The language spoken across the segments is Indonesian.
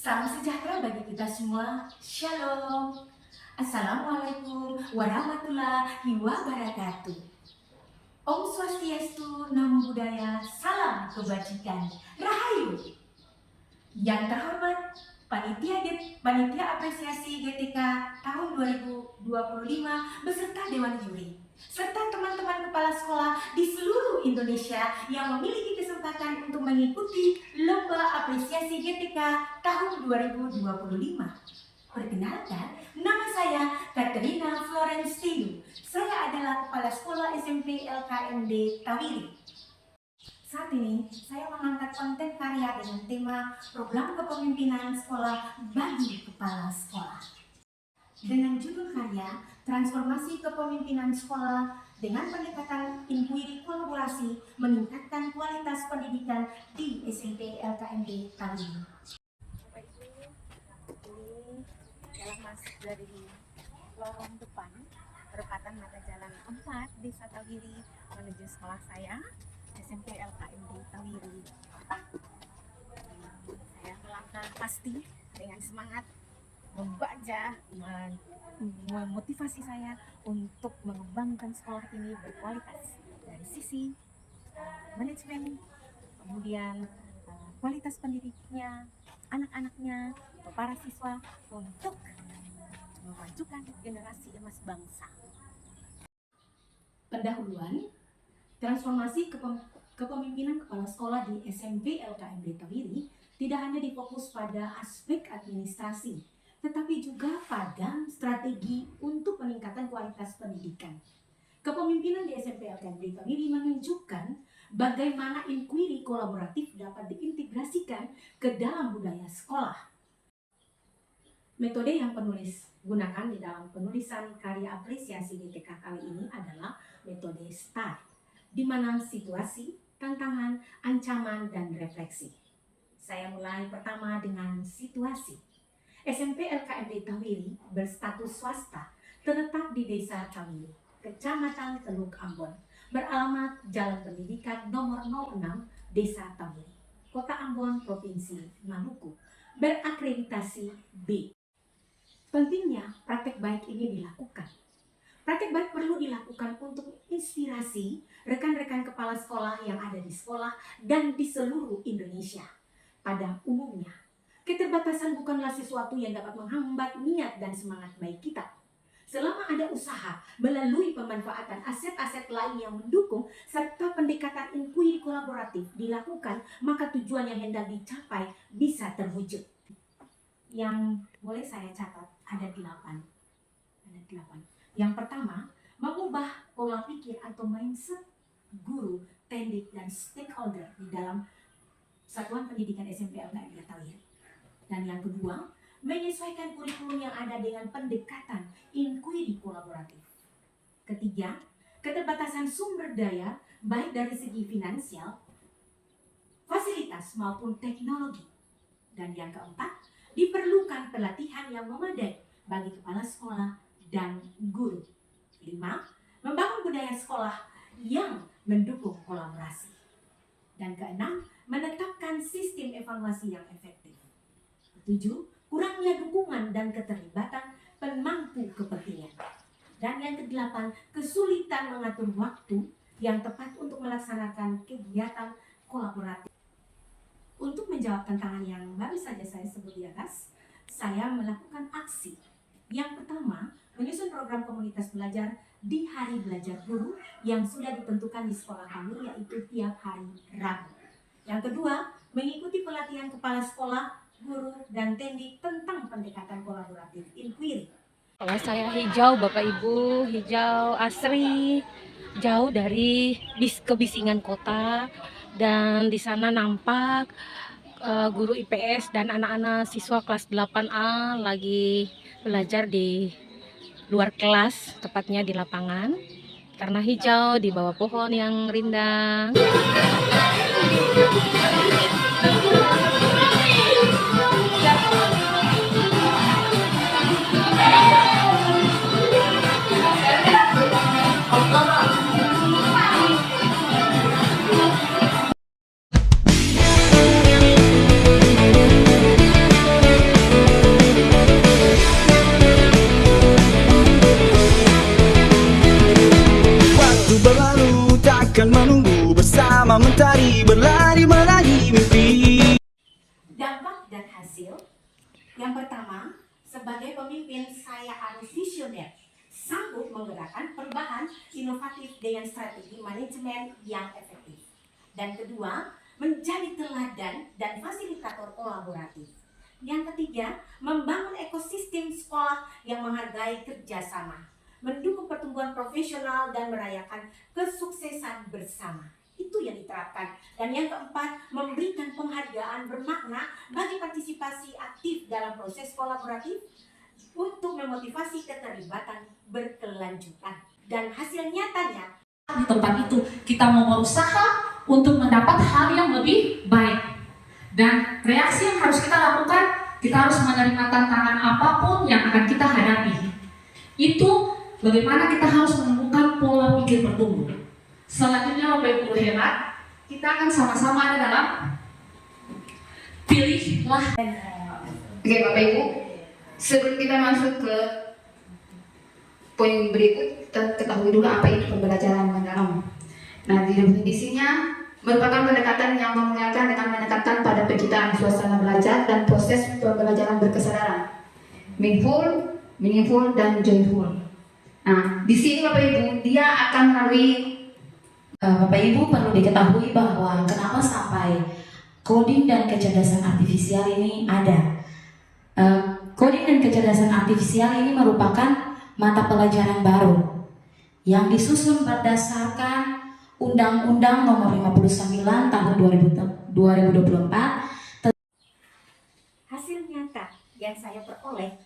Salam sejahtera bagi kita semua. Shalom. Assalamualaikum warahmatullahi wabarakatuh. Om Swastiastu, Namo Buddhaya, salam kebajikan, Rahayu. Yang terhormat Panitia Apresiasi GTK tahun 2025 beserta Dewan Juri, serta teman-teman kepala sekolah di seluruh Indonesia yang memiliki kesempatan untuk mengikuti Lomba Apresiasi GTK tahun 2025. Perkenalkan, nama saya Katerina Florence Tidu. Saya adalah Kepala Sekolah SMP LKMD Tawiri. Saat ini, saya mengangkat konten karya dengan tema Program Kepemimpinan Sekolah bagi Kepala Sekolah. Dengan judul karya Transformasi Kepemimpinan Sekolah dengan pendekatan inquiry kolaborasi meningkatkan kualitas pendidikan di SMP LKMD Tawiri. Ini adalah masuk dari lorong depan perempatan mata jalan 4 Desa Tawiri menuju sekolah saya, SMP LKMD Tawiri. Saya melangkah pasti dengan semangat membaca, memotivasi saya untuk mengembangkan sekolah ini berkualitas dari sisi manajemen, kemudian kualitas pendidiknya, anak-anaknya, para siswa untuk memajukan generasi emas bangsa. Pendahuluan transformasi kepemimpinan kepala sekolah di SMP LKMD Tawiri tidak hanya difokus pada aspek administrasi, tetapi juga pada strategi untuk peningkatan kualitas pendidikan. Kepemimpinan di SMP LKMD Tawiri menunjukkan bagaimana inquiry kolaboratif dapat diintegrasikan ke dalam budaya sekolah. Metode yang penulis gunakan di dalam penulisan karya apresiasi GTK kali ini adalah metode STAR, di mana situasi, tantangan, ancaman, dan refleksi. Saya mulai pertama dengan situasi. SMP LKMD Tawiri berstatus swasta, terletak di Desa Tawiri, Kecamatan Teluk Ambon, beralamat Jalan Pendidikan nomor 06 Desa Tawiri, Kota Ambon, Provinsi Maluku, berakreditasi B. Pentingnya praktek baik ini dilakukan. Praktek baik perlu dilakukan untuk inspirasi rekan-rekan kepala sekolah yang ada di sekolah dan di seluruh Indonesia. Pada umumnya, keterbatasan bukanlah sesuatu yang dapat menghambat niat dan semangat baik kita. Selama ada usaha melalui pemanfaatan aset-aset lain yang mendukung serta pendekatan inquiry kolaboratif dilakukan, maka tujuan yang hendak dicapai bisa terwujud. Yang boleh saya catat ada 8. Yang pertama, mengubah pola pikir atau mindset guru, pendidik, dan stakeholder di dalam satuan pendidikan SMP LKMD Tawiri. Dan yang kedua, menyesuaikan kurikulum yang ada dengan pendekatan inquiry kolaboratif. Ketiga, keterbatasan sumber daya baik dari segi finansial, fasilitas maupun teknologi. Dan yang keempat, diperlukan pelatihan yang memadai bagi kepala sekolah dan guru. 5. Membangun budaya sekolah yang mendukung kolaborasi. Dan keenam, menetapkan sistem evaluasi yang efektif. 7. Kurangnya dukungan dan keterlibatan pemangku kepentingan. Dan yang ke-8, kesulitan mengatur waktu yang tepat untuk melaksanakan kegiatan kolaboratif. Untuk menjawab tantangan yang baru saja saya sebut di atas, saya melakukan aksi. Yang pertama, menyusun program komunitas belajar di hari belajar guru yang sudah ditentukan di sekolah kami, yaitu tiap hari Rabu. Yang kedua, mengikuti pelatihan kepala sekolah, guru, dan tendik tentang pendekatan kolaboratif inquiry. Kalau saya hijau, Bapak Ibu, hijau asri, jauh dari kebisingan kota, dan di sana nampak guru IPS dan anak-anak siswa kelas 8A lagi belajar di luar kelas, tepatnya di lapangan. Karena hijau di bawah pohon yang rindang. bersama mentari berlari meraih mimpi. Dampak dan hasil. Yang pertama, sebagai pemimpin saya harus visioner, sanggup menggerakkan perubahan inovatif dengan strategi manajemen yang efektif. Dan kedua, menjadi teladan dan fasilitator kolaboratif. Yang ketiga, membangun ekosistem sekolah yang menghargai kerjasama, mendukung pertumbuhan profesional dan merayakan kesuksesan bersama. Itu yang diterapkan. Dan yang keempat, memberikan penghargaan bermakna bagi partisipasi aktif dalam proses kolaboratif untuk memotivasi keterlibatan berkelanjutan. Dan hasil nyatanya, di tempat itu kita mau berusaha untuk mendapat hal yang lebih baik. Dan reaksi yang harus kita lakukan, kita harus menerima tantangan apapun yang akan kita hadapi. Itu bagaimana kita harus menemukan pola pikir bertumbuh. Selanjutnya Bapak Ibu hebat, kita akan sama-sama ada dalam pilihlah. Oke Bapak Ibu, sebelum kita masuk ke poin berikut, kita ketahui dulu apa itu pembelajaran mendalam. Nah, di definisinya merupakan pendekatan yang memuliakan dengan menekankan pada penciptaan suasana belajar dan proses pembelajaran berkesadaran, meaningful dan joyful. Nah, di sini Bapak Ibu, dia akan melalui Bapak Ibu perlu diketahui bahwa kenapa sampai coding dan kecerdasan artifisial ini ada. Coding dan kecerdasan artifisial ini merupakan mata pelajaran baru yang disusun berdasarkan Undang-Undang Nomor 59 Tahun 2024. hasil nyata yang saya peroleh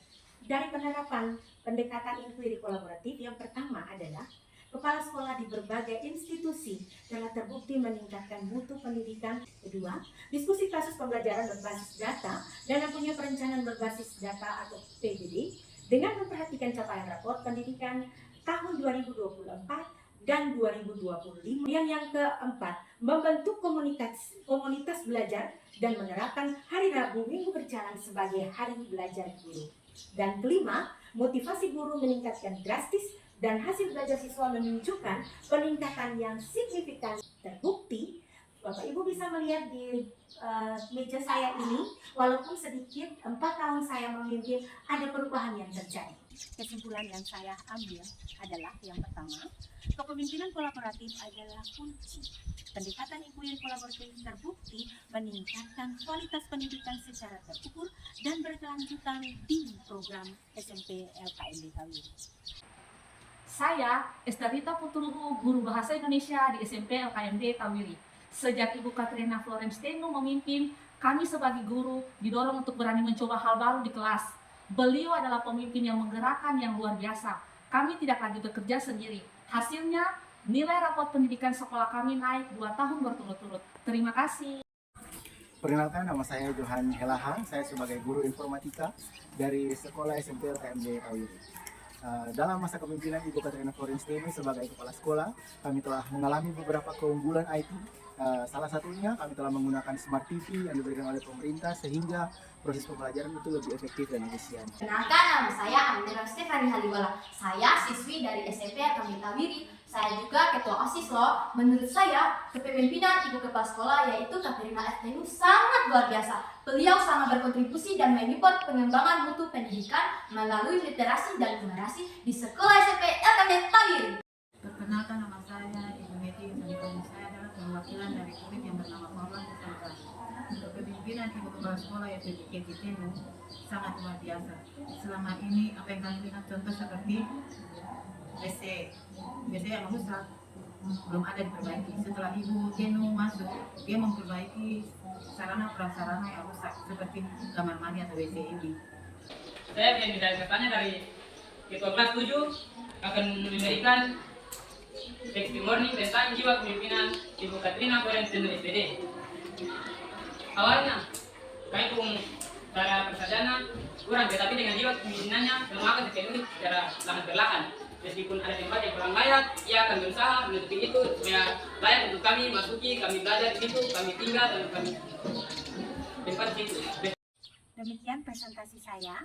dari penerapan pendekatan inquiry kolaboratif yang pertama adalah kepala sekolah di berbagai institusi telah terbukti meningkatkan mutu pendidikan. Kedua, diskusi kasus pembelajaran berbasis data dan yang punya perencanaan berbasis data atau PBD dengan memperhatikan capaian raport pendidikan tahun 2024 dan 2025. Yang keempat, membentuk komunitas belajar dan menerapkan hari Rabu Minggu berjalan sebagai hari belajar guru. Dan kelima, motivasi guru meningkatkan drastis dan hasil belajar siswa menunjukkan peningkatan yang signifikan. Terbukti, Bapak Ibu bisa melihat di meja saya ini, walaupun sedikit 4 tahun saya memimpin, ada perubahan yang terjadi. Kesimpulan yang saya ambil adalah yang pertama, kepemimpinan kolaboratif adalah kunci. Pendekatan inquiry kolaboratif terbukti meningkatkan kualitas pendidikan secara terukur dan berkelanjutan di program SMP LKMD Tawiri. Saya, Estarita Puturuhu, guru bahasa Indonesia di SMP LKMD Tawiri. Sejak Ibu Katrina Florence Tenu memimpin, kami sebagai guru didorong untuk berani mencoba hal baru di kelas. Beliau adalah pemimpin yang menggerakkan yang luar biasa. Kami tidak lagi bekerja sendiri. Hasilnya, nilai raport pendidikan sekolah kami naik 2 tahun berturut-turut. Terima kasih. Perkenalkan, nama saya Johan Helahan. Saya sebagai guru informatika dari Sekolah SMP LKMD Tawiri. Dalam masa kepemimpinan Ibu Katrina Florence Tenu sebagai kepala sekolah, kami telah mengalami beberapa keunggulan IT. Salah satunya kami telah menggunakan Smart TV yang diberikan oleh pemerintah sehingga proses pembelajaran itu lebih efektif dan efisien. Kenalkan, nama saya Amira Stefani Haliwala. Saya siswi dari SMP LKMD Tawiri. Saya juga ketua OSIS loh. Menurut saya, kepemimpinan Ibu Kepala Sekolah yaitu Katrina F. Tenu sangat luar biasa. Beliau sangat berkontribusi dan menyupport pengembangan mutu pendidikan melalui literasi dan numerasi di Sekolah SMP LKMD Tawiri. Perkenalkan, nama saya Ibu Meti. Saya adalah perwakilan dari unit yang bernama Korban Pusaka. Kepemimpinan Ibu Kepala Sekolah yaitu Keti Tenu sangat luar biasa. Selama ini apa yang kami lihat contoh seperti WC yang rusak belum ada diperbaiki. Setelah Ibu Tenu masuk, dia memperbaiki sarana prasarana yang rusak seperti kamar mandi atau WC ini. Saya yang bisa bertanya dari ketua kelas 7 akan memberikan testimoni tentang jiwa kepemimpinan Ibu Katrina Florence Tenu SPD. Awalnya, kami pun cara persarjana kurang, tetapi dengan jiwa kepemimpinannya memakan teknologi secara sangat perlahan. Meskipun ada tempat yang kurang layak, ia akan berusaha menutupi itu supaya layak untuk kami masuki, kami belajar di situ, kami tinggal dan kami tempat di situ. Demikian presentasi saya,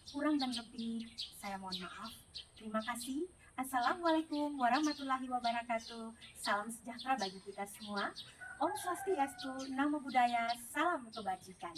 kurang dan lebih saya mohon maaf. Terima kasih. Assalamualaikum warahmatullahi wabarakatuh. Salam sejahtera bagi kita semua. Om Swastiastu, Namo Buddhaya, salam kebajikan.